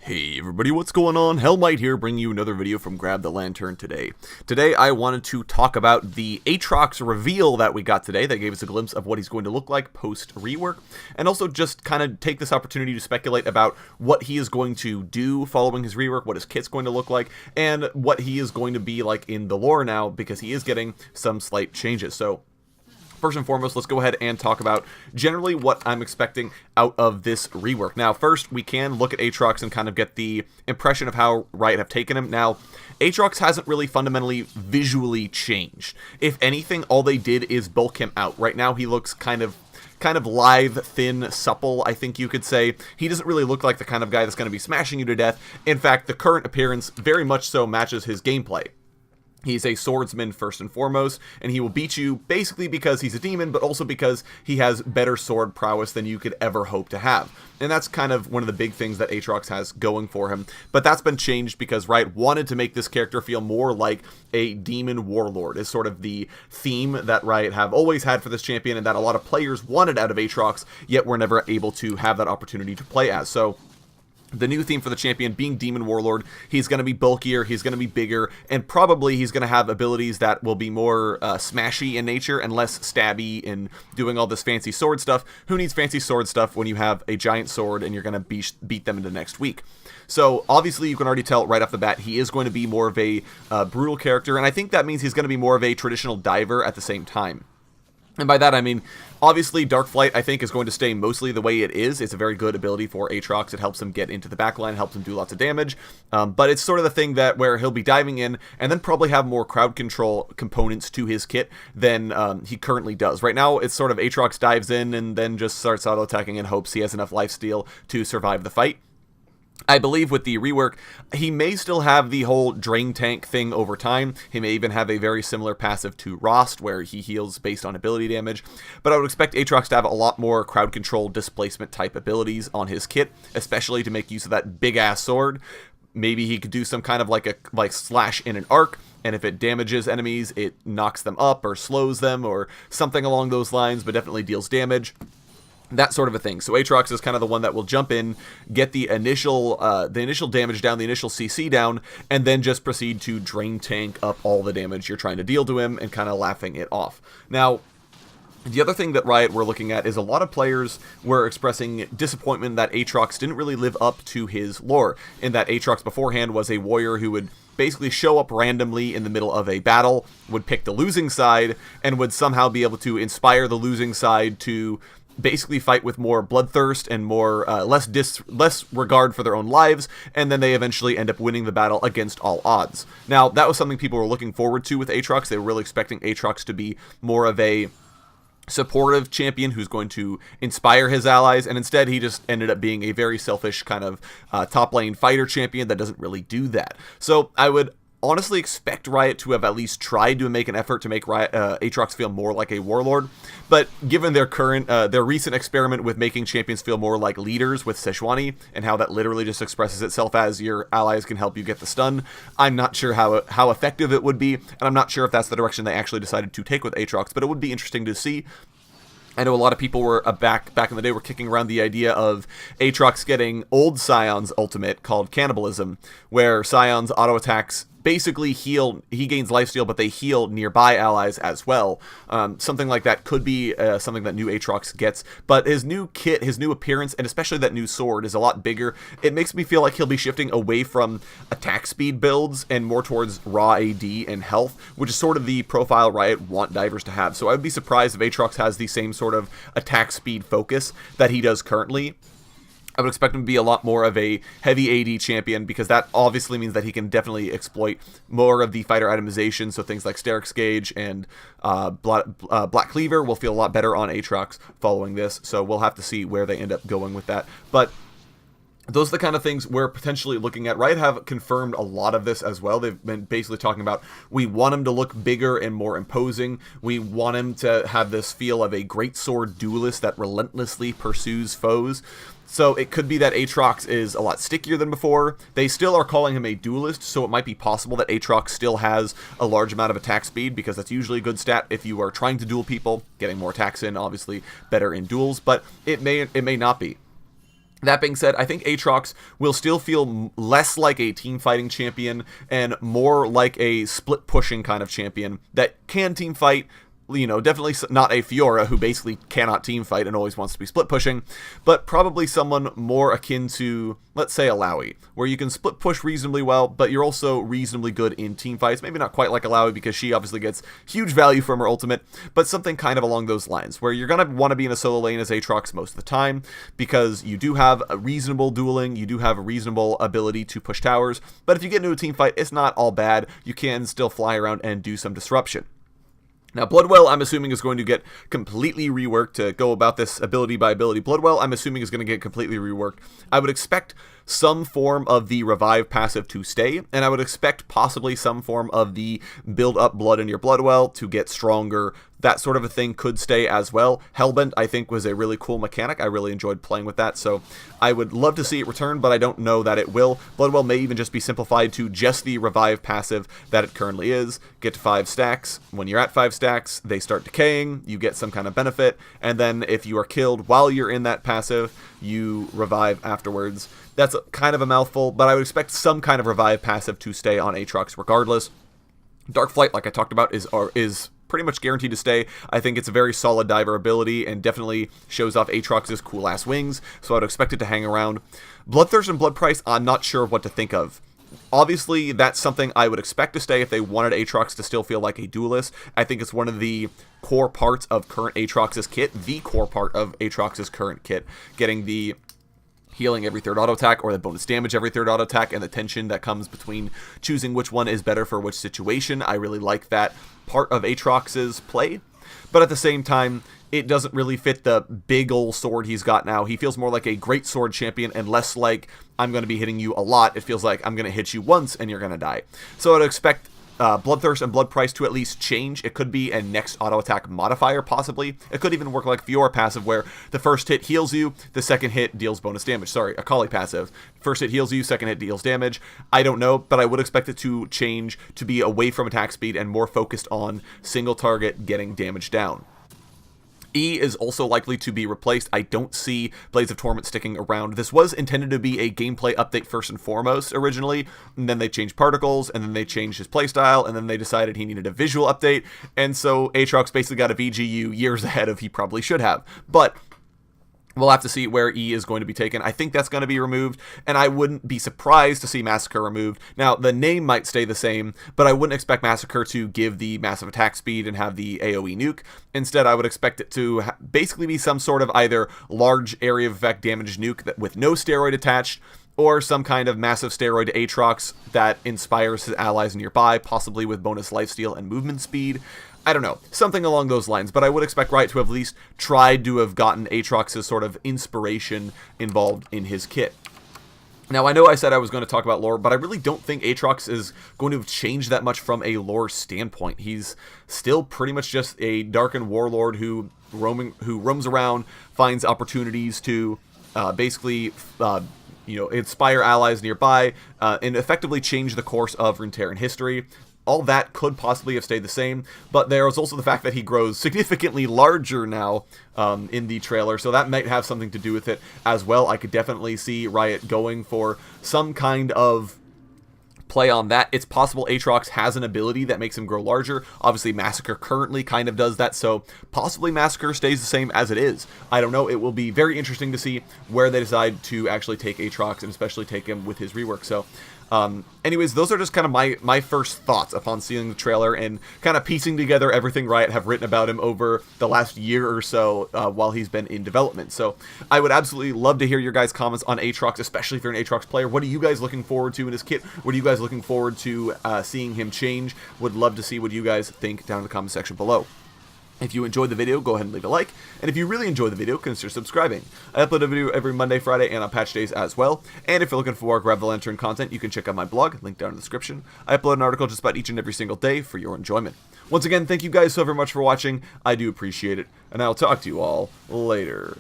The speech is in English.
Hey everybody, what's going on? Hellmite here, bringing you another video from Grab the Lantern today. Today I wanted to talk about the Aatrox reveal that we got today that gave us a glimpse of what he's going to look like post-rework, and also just kind of take this opportunity to speculate about what he is going to do following his rework, what his kit's going to look like, and what he is going to be like in the lore now, because he is getting some slight changes. So first and foremost, let's go ahead and talk about generally what I'm expecting out of this rework. Now, first, we can look at Aatrox and kind of get the impression of how Riot have taken him. Now, Aatrox hasn't really fundamentally visually changed. If anything, all they did is bulk him out. Right now, he looks kind of lithe, thin, supple, I think you could say. He doesn't really look like the kind of guy that's going to be smashing you to death. In fact, the current appearance very much so matches his gameplay. He's a swordsman first and foremost, and he will beat you basically because he's a demon, but also because he has better sword prowess than you could ever hope to have. And that's kind of one of the big things that Aatrox has going for him. But that's been changed because Riot wanted to make this character feel more like a demon warlord, is sort of the theme that Riot have always had for this champion, and that a lot of players wanted out of Aatrox, yet were never able to have that opportunity to play as. So the new theme for the champion being Demon Warlord, he's going to be bulkier, he's going to be bigger, and probably he's going to have abilities that will be more smashy in nature and less stabby in doing all this fancy sword stuff. Who needs fancy sword stuff when you have a giant sword and you're going to beat them into next week? So obviously you can already tell right off the bat he is going to be more of a brutal character, and I think that means he's going to be more of a traditional diver at the same time. And by that I mean, obviously Dark Flight I think is going to stay mostly the way it is. It's a very good ability for Aatrox. It helps him get into the backline, helps him do lots of damage. But it's sort of the thing that where he'll be diving in and then probably have more crowd control components to his kit than he currently does. Right now it's sort of Aatrox dives in and then just starts auto-attacking and hopes he has enough lifesteal to survive the fight. I believe with the rework, he may still have the whole drain tank thing over time. He may even have a very similar passive to Rost, where he heals based on ability damage. But I would expect Aatrox to have a lot more crowd control displacement type abilities on his kit, especially to make use of that big-ass sword. Maybe he could do some kind of like slash in an arc, and if it damages enemies, it knocks them up or slows them or something along those lines, but definitely deals damage. That sort of a thing. So Aatrox is kind of the one that will jump in, get the initial damage down, the initial CC down, and then just proceed to drain tank up all the damage you're trying to deal to him and kind of laughing it off. Now, the other thing that Riot were looking at is a lot of players were expressing disappointment that Aatrox didn't really live up to his lore, in that Aatrox beforehand was a warrior who would basically show up randomly in the middle of a battle, would pick the losing side, and would somehow be able to inspire the losing side to basically fight with more bloodthirst and more less regard for their own lives, and then they eventually end up winning the battle against all odds. Now, that was something people were looking forward to with Aatrox. They were really expecting Aatrox to be more of a supportive champion who's going to inspire his allies, and instead he just ended up being a very selfish kind of top lane fighter champion that doesn't really do that. So I would honestly expect Riot to have at least tried to make an effort to make Aatrox feel more like a warlord, but given their recent experiment with making champions feel more like leaders with Sejuani, and how that literally just expresses itself as your allies can help you get the stun, I'm not sure how effective it would be, and I'm not sure if that's the direction they actually decided to take with Aatrox, but it would be interesting to see. I know a lot of people were back in the day were kicking around the idea of Aatrox getting old Scion's ultimate called Cannibalism, where Scion's auto attacks basically heal, he gains lifesteal, but they heal nearby allies as well. Something like that could be something that new Aatrox gets, but his new kit, his new appearance, and especially that new sword is a lot bigger. It makes me feel like he'll be shifting away from attack speed builds and more towards raw AD and health, which is sort of the profile Riot want divers to have. So I would be surprised if Aatrox has the same sort of attack speed focus that he does currently. I would expect him to be a lot more of a heavy AD champion, because that obviously means that he can definitely exploit more of the fighter itemization, so things like Sterix Gauge and Black Cleaver will feel a lot better on Aatrox following this, so we'll have to see where they end up going with that. But those are the kind of things we're potentially looking at. Riot have confirmed a lot of this as well. They've been basically talking about, we want him to look bigger and more imposing. We want him to have this feel of a greatsword duelist that relentlessly pursues foes. So it could be that Aatrox is a lot stickier than before. They still are calling him a duelist, so it might be possible that Aatrox still has a large amount of attack speed, because that's usually a good stat if you are trying to duel people. Getting more attacks in, obviously, better in duels, but it may not be. That being said, I think Aatrox will still feel less like a team fighting champion and more like a split pushing kind of champion that can team fight. You know, definitely not a Fiora who basically cannot team fight and always wants to be split pushing, but probably someone more akin to, let's say, a Lowy, where you can split push reasonably well, but you're also reasonably good in team fights. Maybe not quite like a Lowy because she obviously gets huge value from her ultimate, but something kind of along those lines, where you're going to want to be in a solo lane as Aatrox most of the time because you do have a reasonable dueling, you do have a reasonable ability to push towers, but if you get into a team fight, it's not all bad. You can still fly around and do some disruption. Now, Bloodwell, I'm assuming, is going to get completely reworked to go about this ability by ability. Bloodwell, I'm assuming, is going to get completely reworked. I would expect some form of the revive passive to stay, and I would expect possibly some form of the build up blood in your Bloodwell to get stronger. That sort of a thing could stay as well. Hellbent, I think, was a really cool mechanic. I really enjoyed playing with that, so I would love to see it return, but I don't know that it will. Bloodwell may even just be simplified to just the revive passive that it currently is. Get to 5 stacks. When you're at 5 stacks, they start decaying. You get some kind of benefit, and then if you are killed while you're in that passive, you revive afterwards. That's kind of a mouthful, but I would expect some kind of revive passive to stay on Aatrox regardless. Dark Flight, like I talked about, is pretty much guaranteed to stay. I think it's a very solid diver ability and definitely shows off Aatrox's cool-ass wings, so I'd expect it to hang around. Bloodthirst and Blood Price, I'm not sure what to think of. Obviously, that's something I would expect to stay if they wanted Aatrox to still feel like a duelist. I think it's one of the core parts of current Aatrox's kit, the core part of Aatrox's current kit, getting the healing every third auto attack or the bonus damage every third auto attack and the tension that comes between choosing which one is better for which situation. I really like that part of Aatrox's play, but at the same time, it doesn't really fit the big ol' sword he's got now. He feels more like a great sword champion and less like I'm going to be hitting you a lot. It feels like I'm going to hit you once and you're going to die. So I'd expect Bloodthirst and Blood Price to at least change. It could be a next auto attack modifier, possibly. It could even work like Fiora passive, where the first hit heals you, the second hit deals bonus damage. Sorry, a Kali passive. First hit heals you, second hit deals damage. I don't know, but I would expect it to change to be away from attack speed and more focused on single target getting damage down. E is also likely to be replaced. I don't see Blades of Torment sticking around. This was intended to be a gameplay update first and foremost originally, and then they changed particles, and then they changed his playstyle, and then they decided he needed a visual update, and so Aatrox basically got a VGU years ahead of he probably should have. But we'll have to see where E is going to be taken. I think that's going to be removed, and I wouldn't be surprised to see Massacre removed. Now, the name might stay the same, but I wouldn't expect Massacre to give the massive attack speed and have the AoE nuke. Instead, I would expect it to basically be some sort of either large area of effect damage nuke with no steroid attached, or some kind of massive steroid to Aatrox that inspires his allies nearby, possibly with bonus lifesteal and movement speed. I don't know, something along those lines, but I would expect Riot to have at least tried to have gotten Aatrox's sort of inspiration involved in his kit. Now, I know I said I was going to talk about lore, but I really don't think Aatrox is going to have changed that much from a lore standpoint. He's still pretty much just a Darkin warlord who roams around, finds opportunities to basically inspire allies nearby, and effectively change the course of Runeterran history. All that could possibly have stayed the same, but there is also the fact that he grows significantly larger now in the trailer, so that might have something to do with it as well. I could definitely see Riot going for some kind of play on that. It's possible Aatrox has an ability that makes him grow larger. Obviously, Massacre currently kind of does that, so possibly Massacre stays the same as it is. I don't know. It will be very interesting to see where they decide to actually take Aatrox, and especially take him with his rework. So anyways, those are just kind of my first thoughts upon seeing the trailer and kind of piecing together everything Riot have written about him over the last year or so while he's been in development. So I would absolutely love to hear your guys' comments on Aatrox, especially if you're an Aatrox player. What are you guys looking forward to in his kit? What are you guys looking forward to seeing him change? Would love to see what you guys think down in the comment section below. If you enjoyed the video, go ahead and leave a like, and if you really enjoyed the video, consider subscribing. I upload a video every Monday, Friday, and on patch days as well, and if you're looking for more Grab the Lantern content, you can check out my blog, link down in the description. I upload an article just about each and every single day for your enjoyment. Once again, thank you guys so very much for watching, I do appreciate it, and I'll talk to you all later.